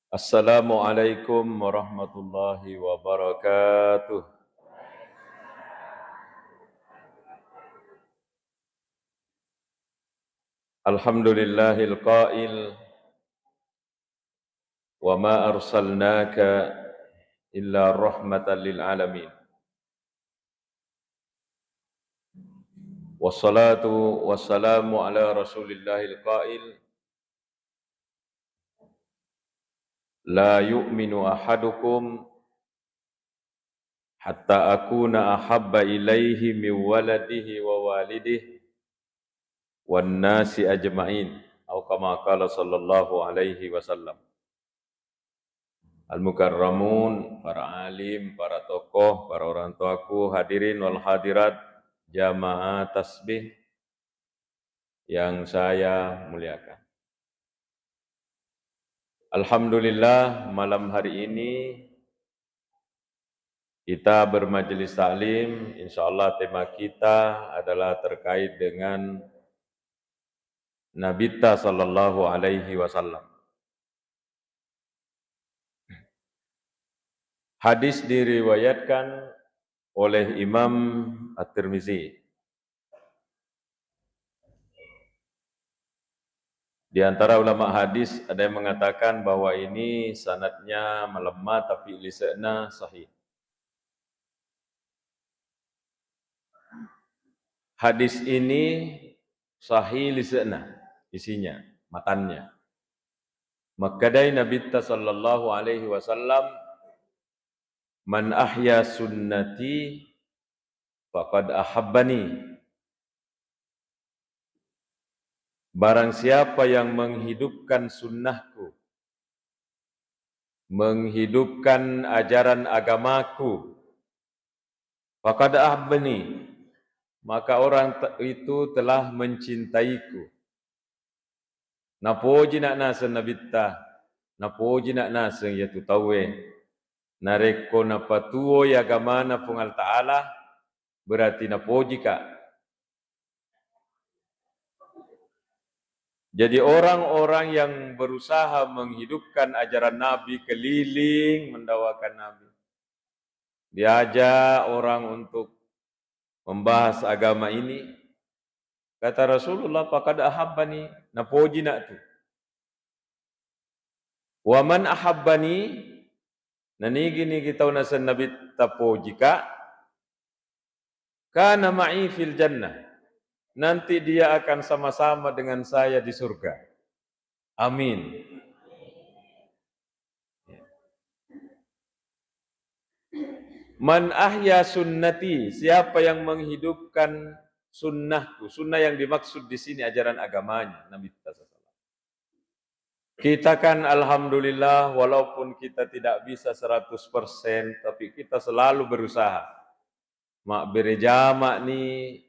Assalamualaikum warahmatullahi wabarakatuh. Alhamdulillahil qail wa ma arsalnaka illa rahmatan lil alamin. Wassalatu wassalamu ala rasulillahil qail la yu'minu ahadukum hatta akuna ahabba ilaihi min waladihi wa walidihi wan nasi ajma'in atau kama qala sallallahu alaihi wasallam. Al-Mukarramun, para alim, para tokoh, para orang tuaku, hadirin wal hadirat, jamaah tasbih yang saya muliakan. Alhamdulillah, malam hari ini kita bermajelis taklim. InsyaAllah tema kita adalah terkait dengan Nabi sallallahu alaihi wasallam. Hadis diriwayatkan oleh Imam At-Tirmizi. Di antara ulama hadis ada yang mengatakan bahwa ini sanadnya melemah tapi lisannya sahih. Hadis ini sahih lisannya, isinya, matannya. Makadai Nabi sallallahu alaihi wasallam, man ahya sunnati faqad ahabbani. Barang siapa yang menghidupkan sunnahku, menghidupkan ajaran agamaku, faqad ahabbani, maka orang itu telah mencintaiku. Napoji nak nasa nabitta, napoji nak nasa yaitu tawe, nareko napatuo ya gamana pungal ta'ala, berarti napoji ka. Jadi orang-orang yang berusaha menghidupkan ajaran Nabi, keliling mendawakan Nabi, diajak orang untuk membahas agama ini. Kata Rasulullah, faqad ahabbani, napoji nak tu. Wa man ahabbani, nanigi kita unasan Nabi tapoji ka, kana ma'i fil jannah, nanti dia akan sama-sama dengan saya di surga. Amin. Man ahya sunnati, siapa yang menghidupkan sunnahku. Sunnah yang dimaksud di sini ajaran agamanya Nabi sallallahu. Kita kan alhamdulillah walaupun kita tidak bisa 100%, tapi kita selalu berusaha. Mak berjamaah ni,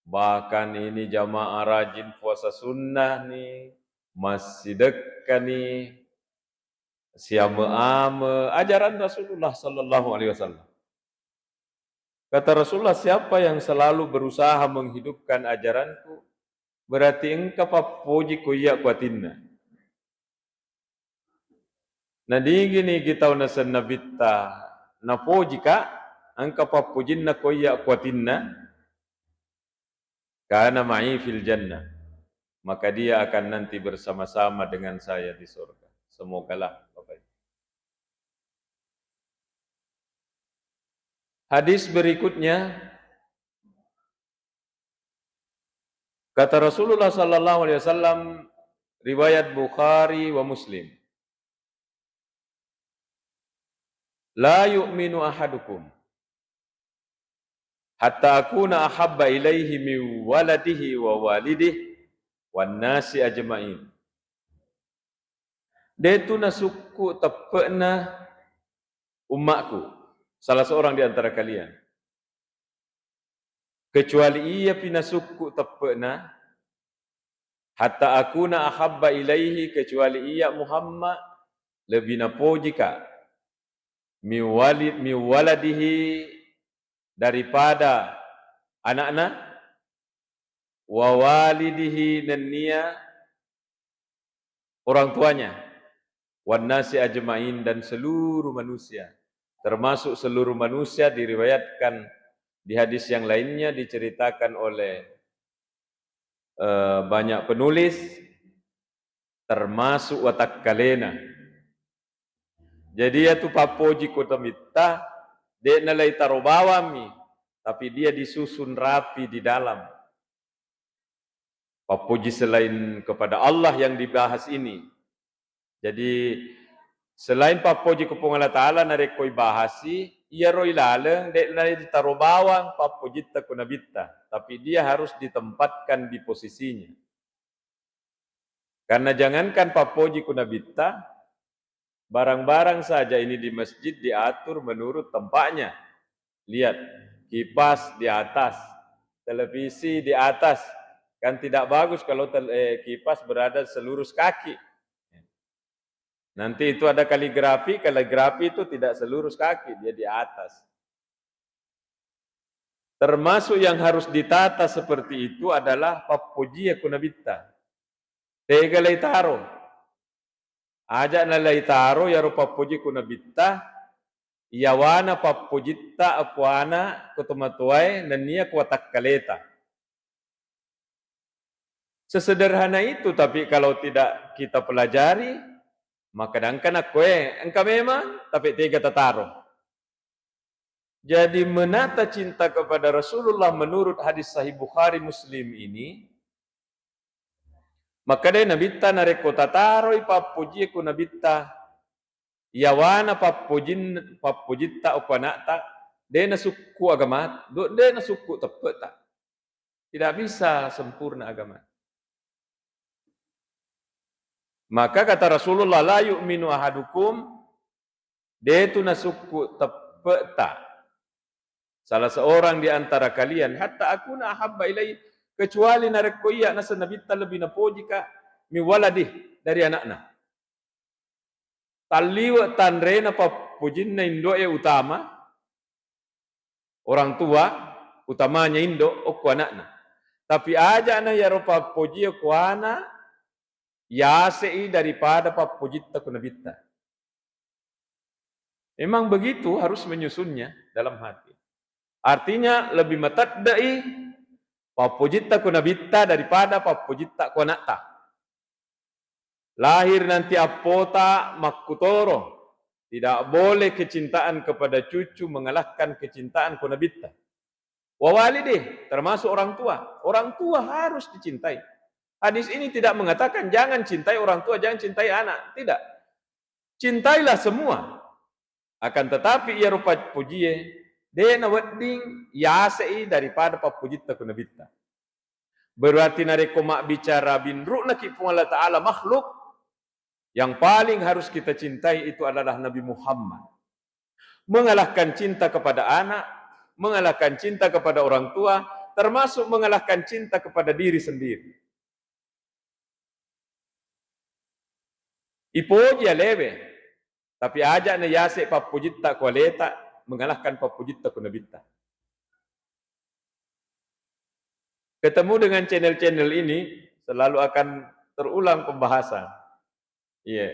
bahkan ini jamaah rajin puasa sunnah ni, masih dekat ni, siama-ama ajaran Rasulullah sallallahu alaihi wasallam. Kata Rasulullah, siapa yang selalu berusaha menghidupkan ajaranku, berarti engkau papuji kuya kuatinna. Nadi gini kita unasan nabita napoji ka, engkau papujinna kuya kuatinna, kana ma'i fil jannah, maka dia akan nanti bersama-sama dengan saya di surga. Semogalah Bapak. Hadis berikutnya, kata Rasulullah sallallahu alaihi wasallam, riwayat Bukhari wa Muslim, la yu'minu ahadukum hatta akuna ahabba ilaihi min waladihi wa walidihi wan nasi ajma'in. Detu nasuku tepekna umatku, salah seorang di antara kalian, kecuali ia pinasuku tepekna hatta akuna ahabba ilaihi, kecuali ia Muhammad lebih napoji ka mi waladihi, daripada anak-anak, wa walidihi, dan nia orang tuanya, wan nasi ajmain, dan seluruh manusia. Termasuk seluruh manusia diriwayatkan di hadis yang lainnya diceritakan oleh banyak penulis, termasuk watak kalena. Jadi itu papoji kota mitta, dia nalai taruh bawami, tapi dia disusun rapi di dalam. Papoji selain kepada Allah yang dibahas ini. Jadi selain papoji kepada Allah Ta'ala narekoi bahasi, ia roi laleng, dia nalai taruh bawang papoji tak kunabitta, tapi dia harus ditempatkan di posisinya. Karena jangankan papoji kunabitta, barang-barang saja ini di masjid diatur menurut tempatnya. Lihat, kipas di atas, televisi di atas. Kan tidak bagus kalau kipas berada seluruh kaki. Nanti itu ada kaligrafi itu tidak seluruh kaki, dia di atas. Termasuk yang harus ditata seperti itu adalah papoji kunabitta. Tega lay taro. Aja na lay taro ya rupa poji kunabitta. Iyawana papojitta apuana kutumatuai nania kuatak kaleta. Sesederhana itu, tapi kalau tidak kita pelajari, maka kadang-kadang engkau memang tapi tega tataro. Jadi menata cinta kepada Rasulullah menurut hadis Sahih Bukhari Muslim ini, maka dia nabitta nareko tataroi papuji ku nabitta yawana papujitta upanata dia nasuku agama, dia nasuku tepeta. Tidak bisa sempurna agama. Maka kata Rasulullah, la yu'minu ahadukum, dia itu nasuku tepeta. Salah seorang di antara kalian, hatta akuna ahabba ilai, kecuali nareko iya nasa nabitta lebih napoji ka miwaladih dari anaknya. Taliwa tanrena papujin na indo utama, orang tua utamanya indo oku anaknya. Tapi aja na ya ropa puji oku anak yasei daripada papujita kunabitta. Memang begitu harus menyusunnya dalam hati. Artinya lebih matadai papujita kunabitta daripada papujita kuanakta. Lahir nanti apota makutoro. Tidak boleh kecintaan kepada cucu mengalahkan kecintaan kunabitta. Wawalidih, termasuk orang tua. Orang tua harus dicintai. Hadis ini tidak mengatakan jangan cintai orang tua, jangan cintai anak. Tidak. Cintailah semua. Akan tetapi ia rupa pujie, dena wedding yasei daripada papujita kunabitta. Berarti nareko mak bicara bin ru'na ki Allah Ta'ala makhluk, yang paling harus kita cintai itu adalah Nabi Muhammad. Mengalahkan cinta kepada anak, mengalahkan cinta kepada orang tua, termasuk mengalahkan cinta kepada diri sendiri. Ipoji alebe, tapi aja na yase papujita kualeta mengalahkan papujita kunabitta. Ketemu dengan channel-channel ini selalu akan terulang pembahasan. Iya.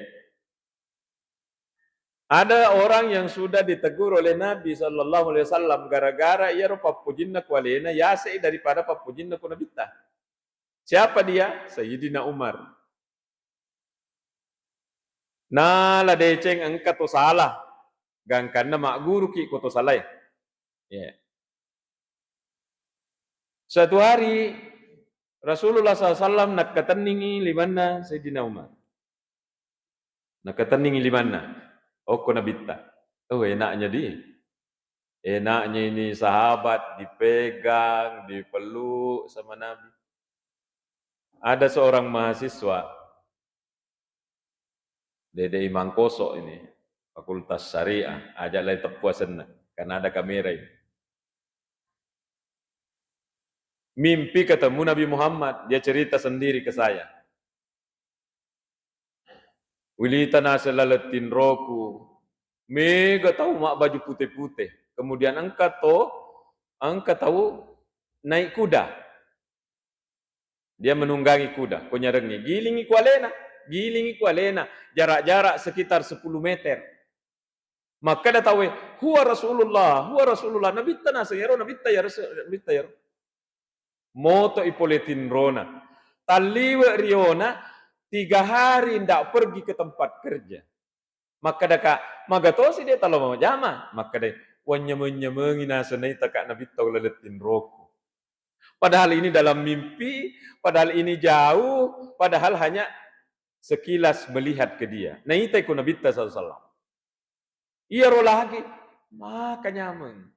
Ada orang yang sudah ditegur oleh Nabi SAW gara-gara ia papujinna kualena yase daripada papujinna kunabitta. Siapa dia? Sayyidina Umar. Nala deceng angka to salah. Gangkan na mak guru ki ko to salah. Yeah. Suatu hari Rasulullah SAW nakataningi limana Sayyidina Umar. Nakataningi limana. Oh kunabitta. Oh enaknya dia. Enaknya ini sahabat dipegang, dipeluk sama Nabi. Ada seorang mahasiswa Dede Mangkoso ini, Fakultas Syariah, ajak lain tepuasan karena ada kamera ini. Mimpi ketemu Nabi Muhammad, dia cerita sendiri ke saya. Wilitana selaletin roku, mega tahu mak baju putih-putih. Kemudian angkat tahu naik kuda. Dia menunggangi kuda, kunyarengi, gilingi kualena. giling ku alena jarak-jarak sekitar 10 meter. Maka dah tahu huwa Rasulullah nabi tanasa ya nabi ya Rasul nabi ya moto ipoletin rona taliwe riona 3 hari ndak pergi ke tempat kerja. Maka dah magatosi dia talo mau jama maka deh wanyemeng-nyemengi nasenai takak nabi tahu leletin roku. Padahal ini dalam mimpi, padahal ini jauh, padahal hanya sekilas melihat ke dia. Nah itu ikut Nabi SAW. Iya roh lagi, maka nyaman.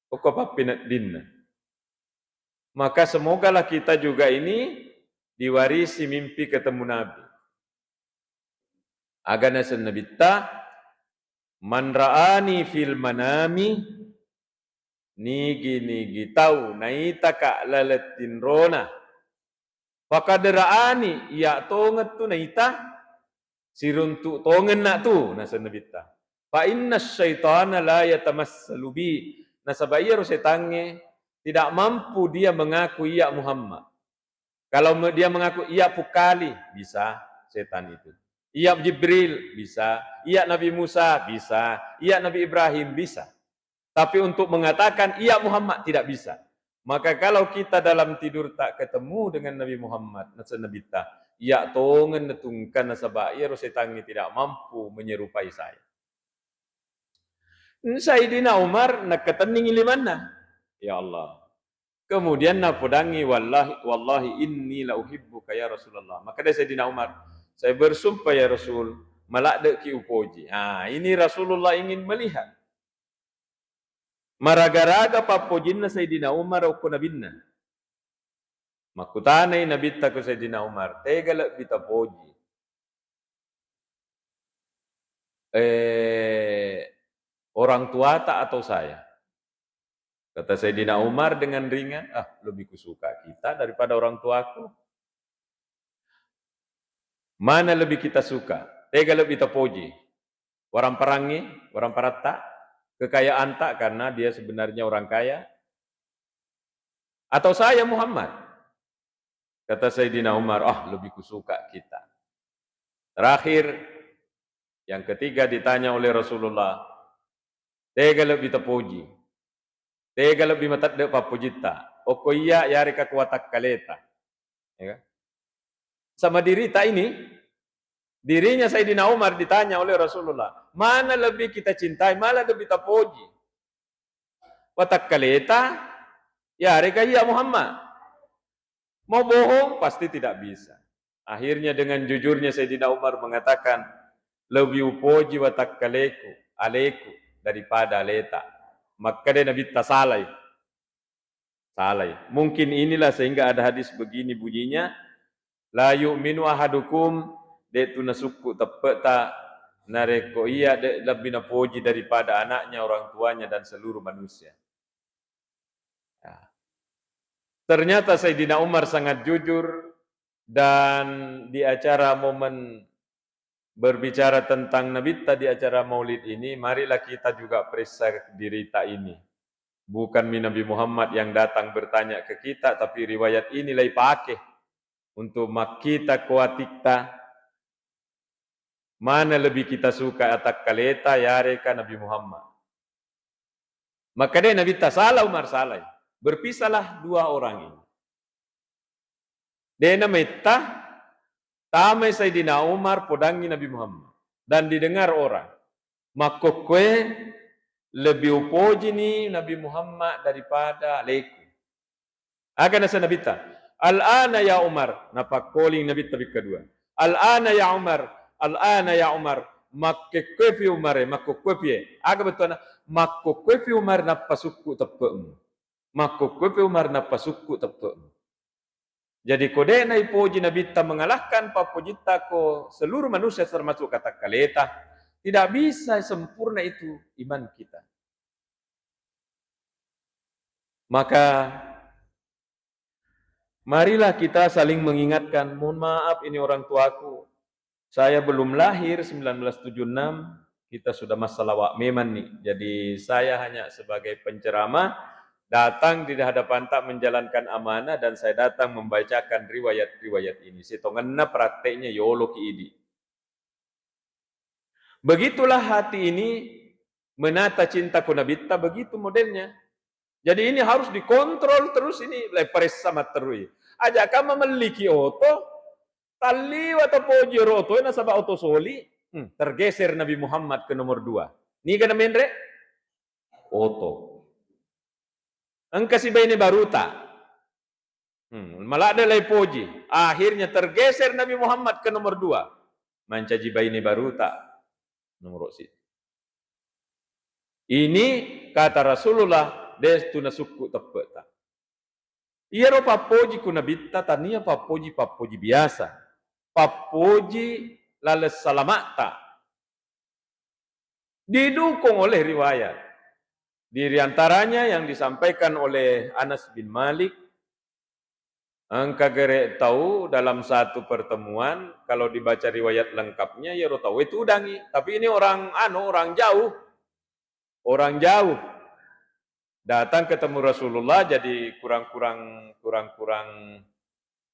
Pokok papinat dinna. Maka semogalah kita juga ini diwarisi mimpi ketemu Nabi. Agana Nabi ta man ra'ani fil manami nigi tahu naita ka lalatin rona pakaderaani ya tonget tu naita siruntu tongen nak tu nasa nabita fa inna syaitana la yatamassalu bi nasabaya setange tidak mampu dia mengaku ya Muhammad. Kalau dia mengaku iya Pukali bisa setan itu, iya Jibril bisa, iya Nabi Musa bisa, iya Nabi Ibrahim bisa. Tapi untuk mengatakan iya Muhammad tidak bisa. Maka kalau kita dalam tidur tak ketemu dengan Nabi Muhammad, nasa Nabi ta, iya tongen netungkan nasabah iya setan tidak mampu menyerupai saya. Sayyidina Umar nak ketening limana? Ya Allah. Kemudian napodangi wallahi inni la uhibbuka ya Rasulullah. Maka dia Sayyidina Umar, saya bersumpah ya Rasul, malak ki upoji. Ini Rasulullah ingin melihat. Maragaraga papojinna Sayyidina Umar o kunabinna. Makutanay nabita ko Sayyidina Umar, tegala bita poji. Orang tua tak atau saya? Kata Sayyidina Umar dengan ringan, lebih kusuka kita daripada orang tuaku. Mana lebih kita suka? Tega lebih kita puji. Orang perangi, orang parata, kekayaan tak karena dia sebenarnya orang kaya. Atau saya Muhammad? Kata Sayyidina Umar, lebih kusuka kita. Terakhir, yang ketiga ditanya oleh Rasulullah, tega lebih kita puji. Tega lebih matadde papujita. Oko iya yari kakuatak kaleta. Ya. Sama diri tak ini, dirinya Sayyidina Umar ditanya oleh Rasulullah, mana lebih kita cintai, mana lebih kita puji? Watak kaleta, yari kaya Muhammad. Mau bohong pasti tidak bisa. Akhirnya dengan jujurnya Sayyidina Umar mengatakan, lebih puji watak kaleku, aleku daripada aleta. Maka dia Nabi tasalai. Salai. Mungkin inilah sehingga ada hadis begini bunyinya, la yu'minu ahadukum de tunasuku tepeta nareko iya de lebih napoji daripada anaknya, orang tuanya dan seluruh manusia. Ya. Ternyata Sayyidina Umar sangat jujur dan di acara momen berbicara tentang Nabi di acara Maulid ini, marilah kita juga periksa diri kita ini. Bukan Nabi Muhammad yang datang bertanya ke kita, tapi riwayat ini lai pakai untuk kita kuatikta mana lebih kita suka atak kaleta yareka Nabi Muhammad. Maka dia Nabi salah Umar salah. Berpisahlah dua orang ini. Dia namanya tamai Sayyidina Umar podangi Nabi Muhammad dan didengar orang. Maka kue lebih upoji ni Nabi Muhammad daripada leku. Akan nasa Nabi ta. Al-ana ya Umar. Napak calling Nabi tabi kedua. Al-ana ya Umar. Al-ana ya Umar. Makkekwefi Umar. Makkekwefi. Aga betul na. Makkekwefi Umar napasukku tepemu. Makkekwefi Umar napasukku tepemu. Jadi kode na ipoji Nabi ta mengalahkan papojita ko seluruh manusia termasuk kata kaleta. Tidak bisa sempurna itu iman kita. Maka marilah kita saling mengingatkan, mohon maaf ini orang tuaku. Saya belum lahir 1976, kita sudah masalah wak meman nih. Jadi saya hanya sebagai penceramah datang di hadapan tak menjalankan amanah dan saya datang membacakan riwayat-riwayat ini. Setonganna prakteknya yolo ki idi. Begitulah hati ini menata cinta kunabitta, begitu modelnya. Jadi ini harus dikontrol terus ini, lepares sama terus. Aja kamu memiliki oto, tali atau poji oto, ini sabah oto soli, tergeser Nabi Muhammad ke nomor 2. Ini kan mendre oto. Angkasi ini baruta. Malah ada lay poji. Akhirnya tergeser Nabi Muhammad ke nomor 2. Mancaji ini baruta nomor situ. Ini kata Rasulullah destuna suku tepeta. Iya ro papoji kuna bitta tania papoji biasa. Papoji lales salamata. Didukung oleh riwayat. Di antaranya yang disampaikan oleh Anas bin Malik. Angka gere tahu dalam satu pertemuan, kalau dibaca riwayat lengkapnya ya ro tahu itu udangi. Tapi ini orang jauh. Orang jauh datang ketemu Rasulullah, jadi kurang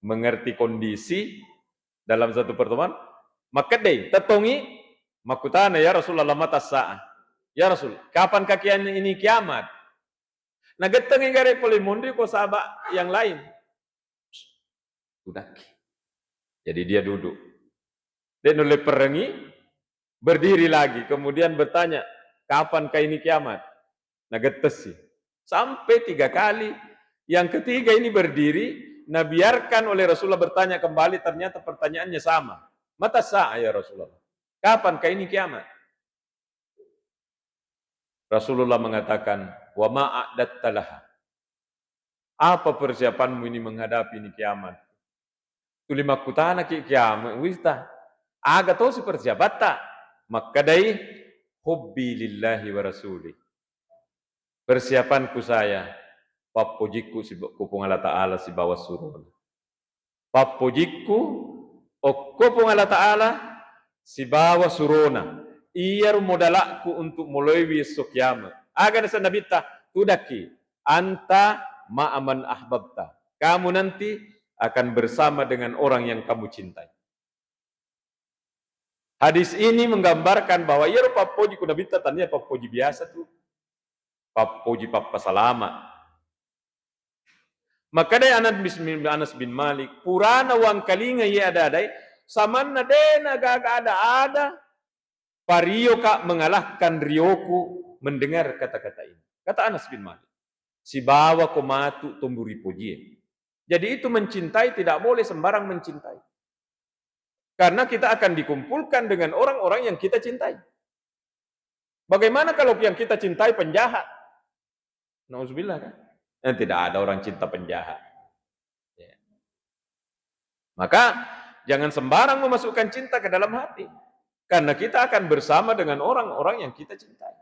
mengerti kondisi dalam satu pertemuan. Maka deh tetongi makutana ya Rasulullah mata sa'ah. Ya Rasul, kapan kakian ini kiamat? Nah getengi gare polimundi ko sahabat yang lain. Sudah. Jadi dia duduk. Dia noleh perengi, berdiri lagi, kemudian bertanya, kapankah ini kiamat? Nah getes sih. Sampai 3 kali. Yang ketiga ini berdiri, nah biarkan oleh Rasulullah bertanya kembali, ternyata pertanyaannya sama. Mata sa'a ya Rasulullah. Kapankah ini kiamat? Rasulullah mengatakan, wa ma'adatta laha. Apa persiapanmu ini menghadapi ini kiamat? Tulima kutana ki kiamat, wista. Aga to si persiapan tak? Maka dai hubbi lillahi wa rasuli. Persiapanku saya, papojiku si kupung Allah Ta'ala si bawah surun. Papojiku kupung Allah Ta'ala si bawah suruna. Iyar modalakku untuk mulai esok kiamat. Agar nasa nabita, tudaki, anta ma'aman ahbabta. Kamu nanti akan bersama dengan orang yang kamu cintai. Hadis ini menggambarkan bahwa ya papoji kunabita tanya papoji biasa tuh. Papoji papa salama. Maka dari Anas bin Malik, purana wang kalinga ya ada samanna dena gaga ada. Pario kak mengalahkan rioku mendengar kata-kata ini. Kata Anas bin Malik, si bawa komatu tumburi puji. Jadi itu mencintai tidak boleh sembarang mencintai. Karena kita akan dikumpulkan dengan orang-orang yang kita cintai. Bagaimana kalau yang kita cintai penjahat? Nauzubillah kan? Tidak ada orang cinta penjahat. Ya. Maka jangan sembarang memasukkan cinta ke dalam hati. Karena kita akan bersama dengan orang-orang yang kita cintai.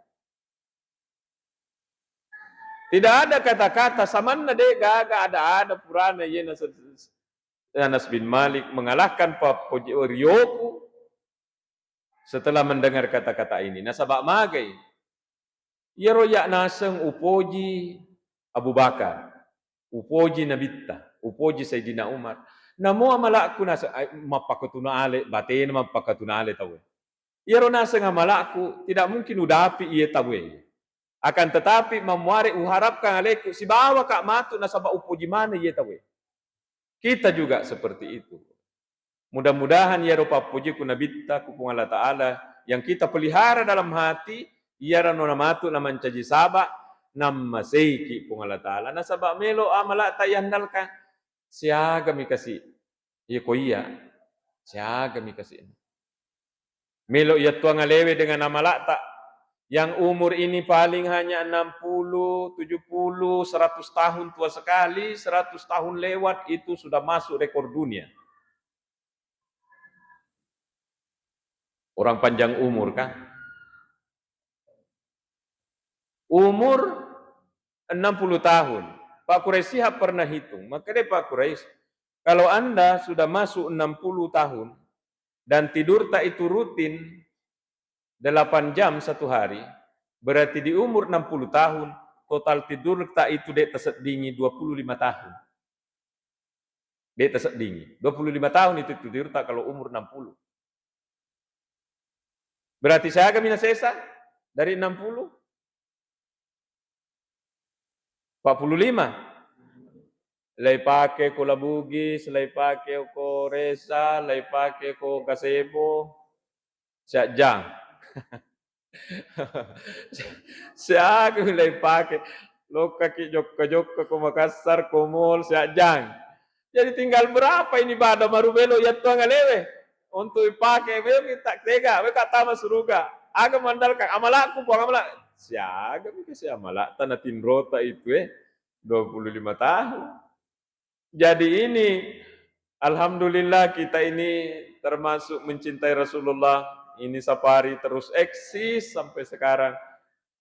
Tidak ada kata-kata samanna de gaga ada purana yena Anas bin Malik mengalahkan Rioku setelah mendengar kata-kata ini. Nasabak magai. Ya royak naseng upoji Abu Bakar, upoji Nabitta, upoji Sayyidina Umar. Namo amalakku naseng mapakatuna ale, batin mapakatuna ale tahu. Ya ro naseng amalakku tidak mungkin udapi ia tahu. Akan tetapi memuari uharapkan aleku si bawa kak matu nasabak upoji mana ia tahu. Kita juga seperti itu. Mudah-mudahan ya rupa puji kunabitta kupung Allah Ta'ala yang kita pelihara dalam hati, ya rano namatu naman caji sabak, nama seiki pung Allah Ta'ala. Nasabak melo amala tayandalkan, siaga mikasi. Iya ko iya, siaga mikasi. Melo iya tuang alewe dengan amala tak, yang umur ini paling hanya 60, 70, 100 tahun tua sekali, 100 tahun lewat itu sudah masuk rekor dunia. Orang panjang umur kan? Umur 60 tahun. Pak Quraisy pernah hitung. Maka deh Pak Quraisy, kalau Anda sudah masuk 60 tahun dan tidur tak itu rutin 8 jam satu hari, berarti di umur 60 tahun total tidur tak itu dek tersedingi 25 tahun. Dek tersedingi. 25 tahun itu tidur tak kalau umur 60. Berarti saya akan mina sesa dari 60 45. Lai pake ko labugis, lai pake ko resa, lai pake ko kasebo, siya jang. Siya ko lai pake, loka ki jokka ko Makassar, Komol, siya jang. Jadi tinggal berapa ini bada marubelo ya tuang alewe untuk dipakai we tak tega we kata masuruga aga mandalkan amalaku buang amalak siaga we si amalak tanah tinrota itu 25 tahun. Jadi ini alhamdulillah kita ini termasuk mencintai Rasulullah. Ini safari terus eksis sampai sekarang.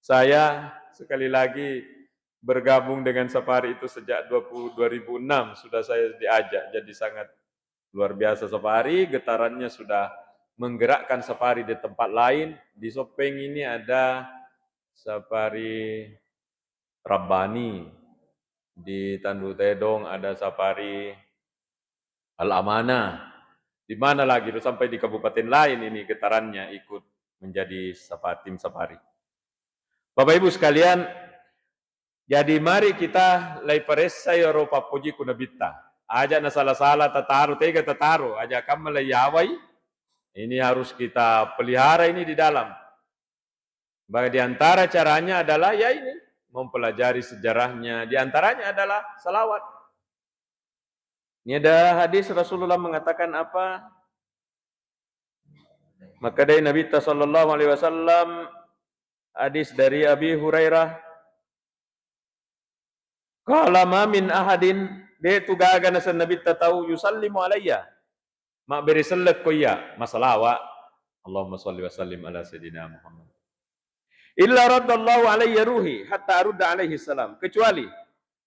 Saya sekali lagi bergabung dengan safari itu sejak 2006 sudah saya diajak, jadi sangat luar biasa safari, getarannya sudah menggerakkan safari di tempat lain. Di Sopeng ini ada safari Rabbani, di Tandu Tedong ada safari Al-Amanah, di mana lagi sampai di kabupaten lain ini getarannya ikut menjadi tim safari. Bapak Ibu sekalian, jadi mari kita lai paressa Eropa puji kuna bitta. Aja na salah-salah tataru tega tataru, aja kamu lai yawai. Ini harus kita pelihara ini di dalam. Bagi di antara caranya adalah ya ini, mempelajari sejarahnya. Di antaranya adalah salawat. Ini ada hadis Rasulullah mengatakan apa? Maka dari Nabi sallallahu alaihi wasallam, hadis dari Abi Hurairah, qala ma min ahadin de tu gaga na san nabi tahu yusallimu alayya ma beri sallat ko ya masalawa Allahumma shalli wa sallim ala sayidina Muhammad illa raddallahu alayya ruhi hatta arudda alaihi salam, kecuali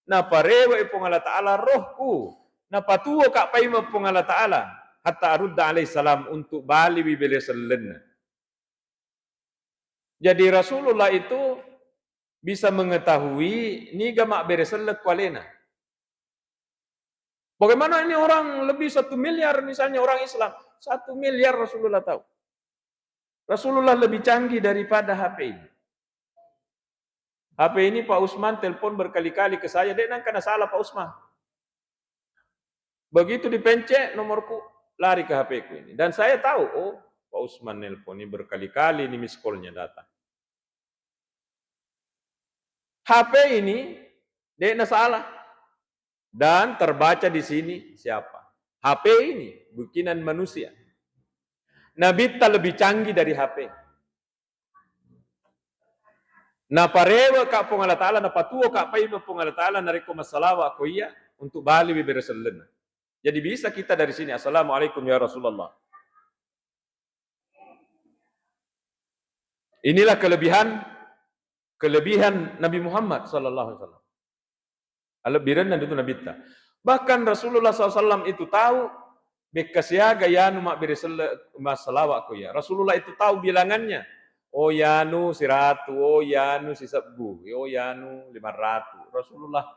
na parewa ipong Allah Ta'ala rohku na patuwa ka paima pong Allah Ta'ala hatta arudda alaihi salam untuk bali bibili sallanna. Jadi Rasulullah itu bisa mengetahui ni gamak bereselek kualena. Bagaimana ini orang lebih 1 miliar misalnya orang Islam, 1 miliar Rasulullah tahu. Rasulullah lebih canggih daripada HP ini. HP ini Pak Usman telepon berkali-kali ke saya, dek nang kena salah Pak Usman. Begitu dipencet nomorku, lari ke HP ku ini. Dan saya tahu, oh Pak Usman nelpon ini berkali-kali ini miss call-nya datang. HP ini dia salah dan terbaca di sini siapa? HP ini bikinan manusia. Nabi tak lebih canggih dari HP. Na parewa ka pong Allah Ta'ala, na patuo ka pa pong Allah Ta'ala, nariko masalawa ako iya untuk bali bibirasalun. Jadi bisa kita dari sini, Assalamualaikum ya Rasulullah. Inilah kelebihan Nabi Muhammad sallallahu alaihi wasallam. Alabiran itu Nabi ta. Bahkan Rasulullah SAW itu tahu bekasiaga yanu mak masalawa ko ya. Rasulullah itu tahu bilangannya. Oh yanu 100, oh yanu 1000, oh yanu 500. Rasulullah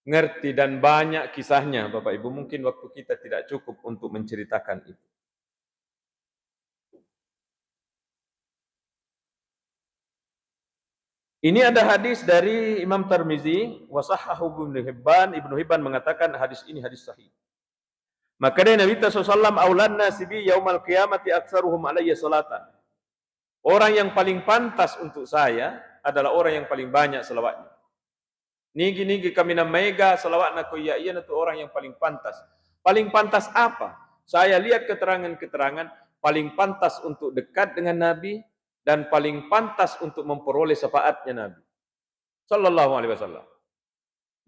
ngerti dan banyak kisahnya, Bapak Ibu. Mungkin waktu kita tidak cukup untuk menceritakan itu. Ini ada hadis dari Imam Tirmizi, wasahhahu Ibnu Hibban mengatakan hadis ini hadis sahih. Maka dari Nabi SAW, aulan nasibi yaumal qiyamati aktsaruhum alayya salatan. Orang yang paling pantas untuk saya adalah orang yang paling banyak selawatnya. Nigi kami namaiga salawat na kuya iya itu orang yang paling pantas. Paling pantas apa? Saya lihat keterangan-keterangan paling pantas untuk dekat dengan Nabi dan paling pantas untuk memperoleh syafaatnya Nabi sallallahu alaihi wasallam.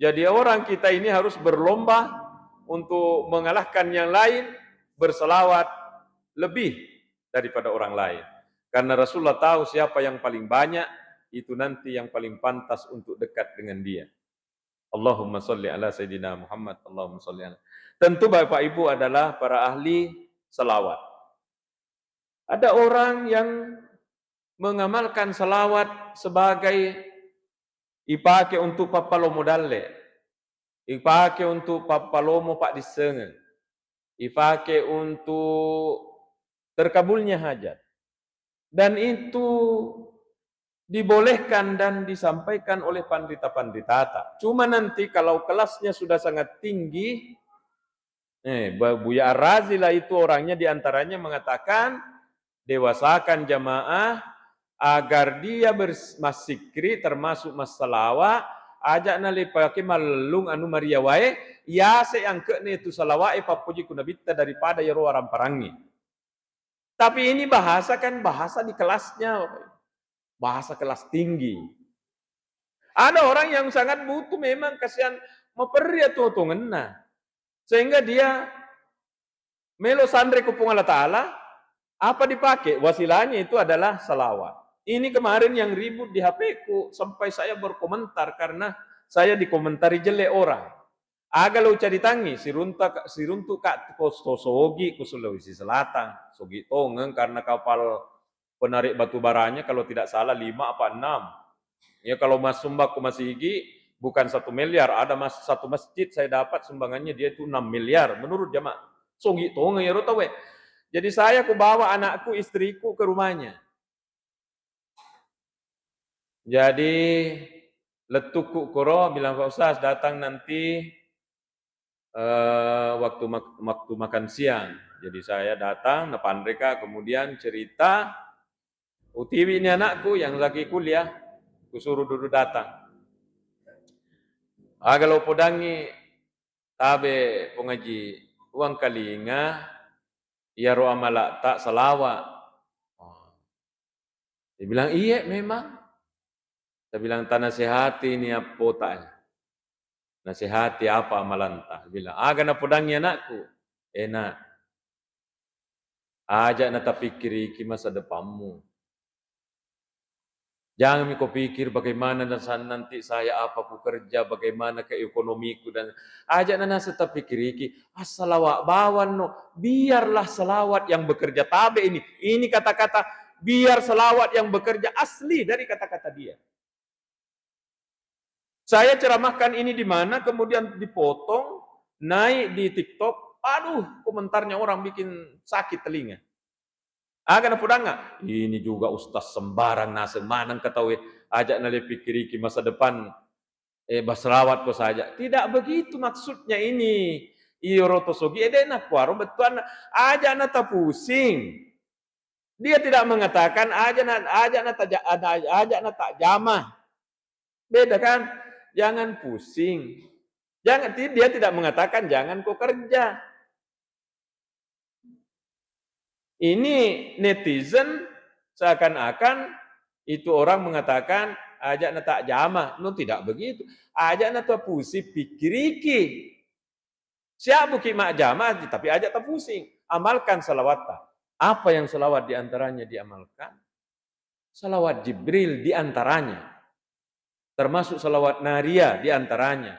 Jadi orang kita ini harus berlomba untuk mengalahkan yang lain, berselawat lebih daripada orang lain. Karena Rasulullah tahu siapa yang paling banyak, itu nanti yang paling pantas untuk dekat dengan dia. Allahumma sholli ala Sayyidina Muhammad, Allahumma sholli ala. Tentu Bapak Ibu adalah para ahli selawat. Ada orang yang mengamalkan selawat sebagai ipake untuk papalomo dalle, ipake untuk papalomo pak disengen, ipake untuk terkabulnya hajat. Dan itu dibolehkan dan disampaikan oleh pandita-pandita. Cuma nanti kalau kelasnya sudah sangat tinggi, Buya Ar-Razi lah itu orangnya diantaranya mengatakan, dewasakan jamaah agar dia bermasikri termasuk masalawa, ajak nali pakai malung anu Maria wae, ya seangke ne itu salawa papuji kunabita daripada ya orang parangi. Tapi ini bahasa kan bahasa di kelasnya, bahasa kelas tinggi. Ada orang yang sangat butuh memang kasihan memperia tuh ngena. Sehingga dia melo sandre kupung Allah Ta'ala, apa dipakai? Wasilahnya itu adalah salawat. Ini kemarin yang ribut di HP ku, sampai saya berkomentar karena saya dikomentari jelek orang. Aga lo cari tangi, siruntuk kak sogi ku Sulawesi Selatan, sogi tongeng karena kapal penarik batu baranya kalau tidak salah 5 apa 6. Ya kalau mas sumbak ku masih igi, bukan 1 miliar, ada satu masjid saya dapat sumbangannya dia itu 6 miliar menurut jamaah. Sogi tongeng ya rotawe. Jadi saya ku bawa anakku, istriku ke rumahnya. Jadi letukku kuro bilang Pak Ustaz datang nanti waktu makan siang. Jadi saya datang depan mereka kemudian cerita, Utiwi ini anakku yang lagi kuliah, kusuruh dulu datang. Agalo podangi tabe pengaji uang kalinga ya roa malak tak salawat. Dia bilang iya memang. Saya bilang tanah sehati ini apa tak? Nasihati apa amalanta? Bilang, na podangi anakku. Enak. Ajak na tapikir iki masa depanmu. Jangan kau pikir bagaimana nanti saya apa ku kerja, bagaimana ke ekonomiku dan ajak na nasa tapikir iki. Salawat bawan no, biarlah salawat yang bekerja tabe ini. Ini kata-kata biar salawat yang bekerja asli dari kata-kata dia. Saya ceramahkan ini di mana, kemudian dipotong, naik di TikTok, aduh komentarnya orang bikin sakit telinga. Agak napudang nggak? Ini juga ustaz sembarang nase manang ketahui, ajak nale pikir iki masa depan, basrawat ko saja. Tidak begitu maksudnya ini. Iorotosogi edena kuaro betuan, ajak nata pusing. Dia tidak mengatakan ajak nata jamah. Beda kan? Jangan pusing. Dia tidak mengatakan jangan kau kerja. Ini netizen seakan-akan itu orang mengatakan ajak na tak jamah. No, tidak begitu. Ajak na tak pusing pikir iki. Siapa buki mak jamah tapi ajak tak pusing. Amalkan salawat. Apa yang salawat diantaranya diamalkan? Salawat Jibril diantaranya. Termasuk salawat Naria diantaranya.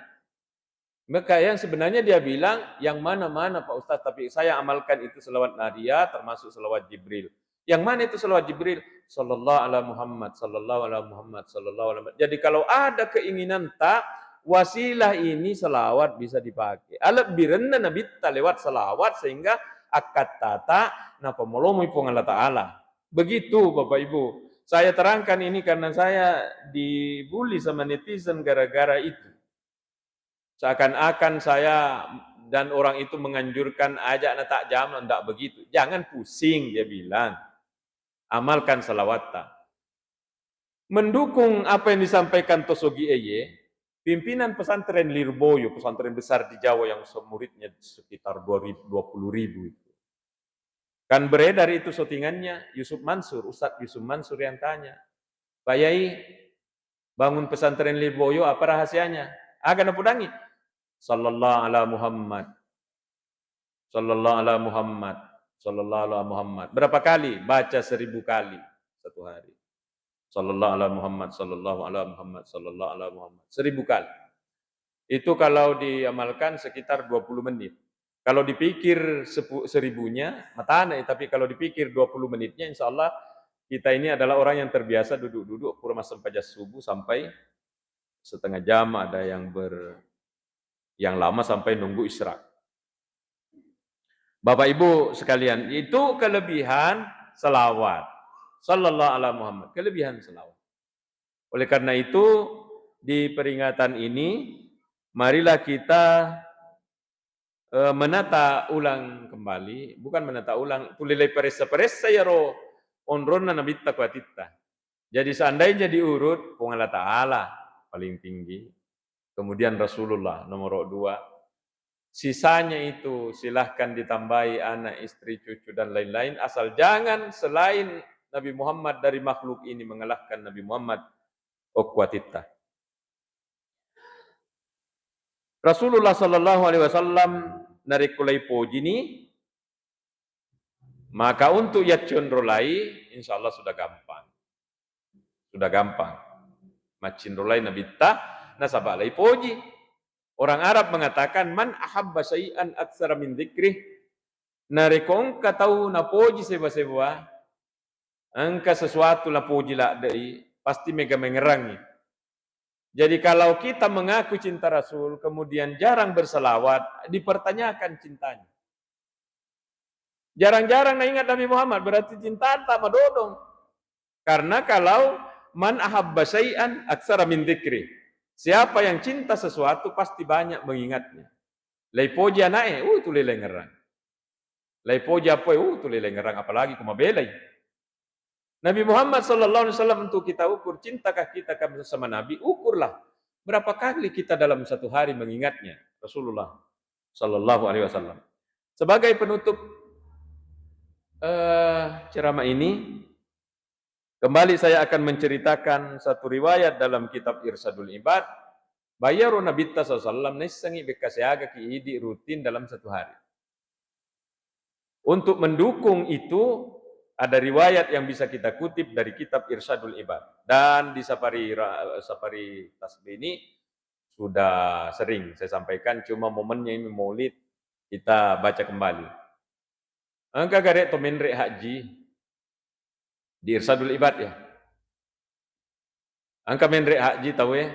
Maka yang sebenarnya dia bilang, yang mana-mana Pak Ustaz, tapi saya amalkan itu salawat Naria, termasuk salawat Jibril. Yang mana itu salawat Jibril? Sallallahu ala Muhammad, sallallahu ala Muhammad, sallallahu ala Muhammad. Jadi kalau ada keinginan tak, wasilah ini salawat bisa dipakai. Alat birenna Nabi lewat salawat, sehingga akad tata, napa molomu ipung Allah Ta'ala. Begitu Bapak Ibu. Saya terangkan ini karena saya dibully sama netizen gara-gara itu. Seakan-akan saya dan orang itu menganjurkan ajak na tak jaman, tidak begitu. Jangan pusing, dia bilang. Amalkan salawat. Mendukung apa yang disampaikan Tosogi Eye, pimpinan pesantren Lirboyo, pesantren besar di Jawa yang muridnya sekitar 20.000 itu. Kan beredar itu settingannya Yusuf Mansur, Ustadz Yusuf Mansur yang tanya, Pak Yai, bangun pesantren Lirboyo apa rahasianya? Agak napudangi. Sallallahu ala Muhammad. Sallallahu ala Muhammad. Sallallahu ala Muhammad. Berapa kali? Baca 1000 kali satu hari. Sallallahu ala Muhammad. Sallallahu ala Muhammad. Sallallahu ala Muhammad. 1000 kali. Itu kalau diamalkan sekitar 20 menit. Kalau dipikir 1000-nya, matane, tapi kalau dipikir 20 menitnya, insya Allah kita ini adalah orang yang terbiasa duduk-duduk kurma sempajas subuh sampai setengah jam, ada yang lama sampai nunggu isyraq. Bapak Ibu sekalian, itu kelebihan selawat. Sallallahu alaihi Muhammad, kelebihan selawat. Oleh karena itu, di peringatan ini, marilah kita menata ulang kembali, bukan menata ulang, tulilai peressa ya roh, onronna nabitta kuatitta. Jadi seandainya diurut, Allah Ta'ala paling tinggi, kemudian Rasulullah nomor 2, sisanya itu silahkan ditambahi anak, istri, cucu, dan lain-lain, asal jangan selain Nabi Muhammad dari makhluk ini mengalahkan Nabi Muhammad kuatitta. Rasulullah Sallallahu Alaihi Wasallam narikulai pojini, maka untuk yacunrolai, insya Allah sudah gampang. Sudah gampang. Macinrolai nabitta, nasabalai poji. Orang Arab mengatakan, man ahabba syai'an aksara min dzikrih, narikong katau na poji seba-seba, angka sesuatu la poji la dari, pasti mega mengerangi. Jadi kalau kita mengaku cinta Rasul, kemudian jarang berselawat, dipertanyakan cintanya. Jarang-jarang na ingat Nabi Muhammad, berarti cinta tak madodong. Karena kalau man ahabba syai'an aksara min dzikri, siapa yang cinta sesuatu pasti banyak mengingatnya. Laipoji anae, tu lele ngerang. Laipoji apa, tu lele ngerang, apalagi kumabelai. Nabi Muhammad sallallahu alaihi wasallam untuk kita ukur cintakah kita sama Nabi, ukurlah berapa kali kita dalam satu hari mengingatnya, Rasulullah sallallahu alaihi wasallam. Sebagai penutup ceramah ini, kembali saya akan menceritakan satu riwayat dalam kitab Irsadul Ibad. Bayaru Nabi sallallahu alaihi wasallam nesangi bekasiaga kiidi rutin dalam satu hari. Untuk mendukung itu, ada riwayat yang bisa kita kutip dari kitab Irsadul Ibad. Dan di Safari Tasbih ini sudah sering saya sampaikan, cuma momennya ini Maulid kita baca kembali. Angka garek to menrek haji di Irsadul Ibad ya. Angka menrek haji tahu ya.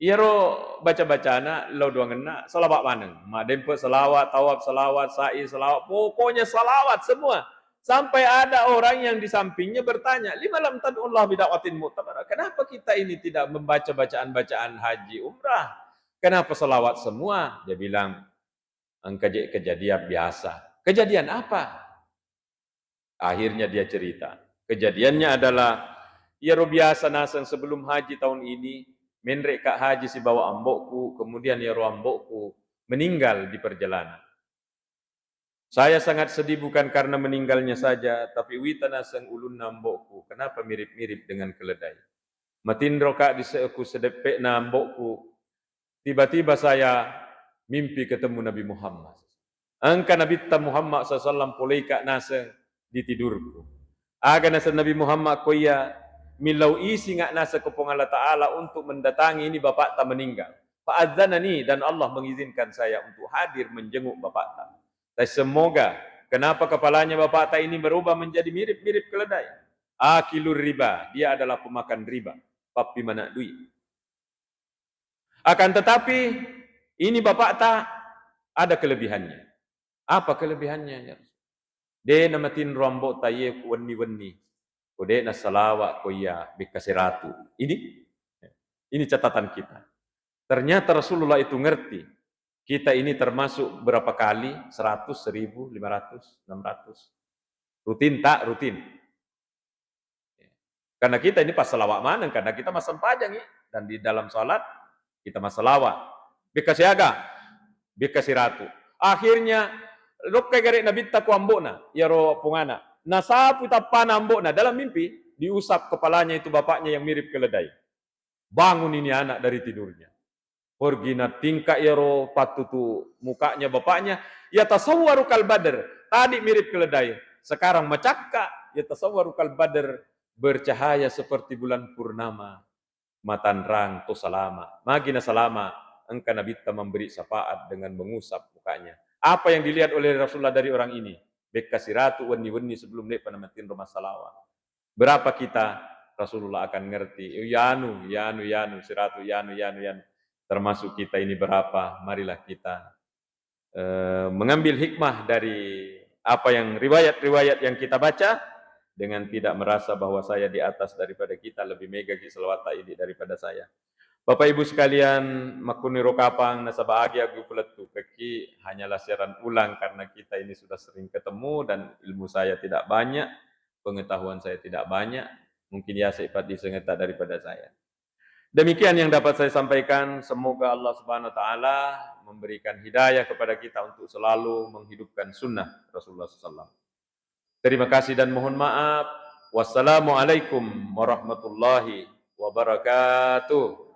Iya ro baca-bacana lo dua ngena salawat maneng. Mak dempe selawat, tawaf selawat, sa'i selawat, pokoknya salawat semua. Sampai ada orang yang di sampingnya bertanya, lima lam tad'ullah bida'watin mu'tabarah. Kenapa kita ini tidak membaca bacaan-bacaan haji umrah? Kenapa selawat semua? Dia bilang, kejadian biasa. Kejadian apa? Akhirnya dia cerita. Kejadiannya adalah, ya biasa nasang sebelum haji tahun ini, menrek kak haji si bawa ambokku, kemudian ya ambokku meninggal di perjalanan. Saya sangat sedih bukan karena meninggalnya saja, tapi witana sang ulun nambokku. Kenapa mirip-mirip dengan keledai? Matindro kak diseku sedepek nambokku. Tiba-tiba saya mimpi ketemu Nabi Muhammad. Angka Nabi Muhammad SAW polei kak nasa di tidurku. Aga nasa Nabi Muhammad koya milau isi ngak nasa kepong Allah Ta'ala untuk mendatangi ini bapak tak meninggal. Fa'adzanani dan Allah mengizinkan saya untuk hadir menjenguk bapak tak. Dan semoga kenapa kepalanya bapak tak ini berubah menjadi mirip-mirip keledai. Akilur riba, dia adalah pemakan riba. Papi mana duit. Akan tetapi ini bapak tak ada kelebihannya. Apa kelebihannya ya? Dia namatin rombok taye weni-weni. Kode na salawat koya bikasiratu. Ini catatan kita. Ternyata Rasulullah itu ngerti. Kita ini termasuk berapa kali? 100, 1000, 500, 600. Rutin tak? Rutin. Karena kita ini pas salawat mana? Karena kita masam pajang ya. Dan di dalam salat kita mas salawat. Bikasiaga, bikasiratu. Akhirnya rokai garek nabi taku ambokna, ya ro pungana. Nasapu tapana ambokna dalam mimpi diusap kepalanya itu bapaknya yang mirip keledai. Bangun ini anak dari tidurnya. Pergi na tingkah yaro patutu mukanya bapaknya, ya tasawwaru kal badr. Tadi mirip keledai, sekarang macakka, ya tasawwaru kal badr, bercahaya seperti bulan purnama. Matanrang to salama. Magina salama, engkau Nabi memberi syafaat dengan mengusap mukanya. Apa yang dilihat oleh Rasulullah dari orang ini? Bekasiratu weni-weni sebelum dia panamatin rumah salawat. Berapa kita Rasulullah akan ngerti. Yanu, yanu, yanu, siratu, yanu, yanu, yanu. Termasuk kita ini berapa? Marilah kita mengambil hikmah dari apa yang riwayat-riwayat yang kita baca, dengan tidak merasa bahwa saya di atas daripada kita, lebih mega selawata ini daripada saya. Bapak Ibu sekalian, makuni rokapang nasa bahagia gu peletu keki hanyalah siaran ulang karena kita ini sudah sering ketemu dan ilmu saya tidak banyak, pengetahuan saya tidak banyak, mungkin ya sifat disengeta daripada saya. Demikian yang dapat saya sampaikan, semoga Allah Subhanahu wa taala memberikan hidayah kepada kita untuk selalu menghidupkan sunnah Rasulullah SAW. Terima kasih dan mohon maaf. Wassalamualaikum warahmatullahi wabarakatuh.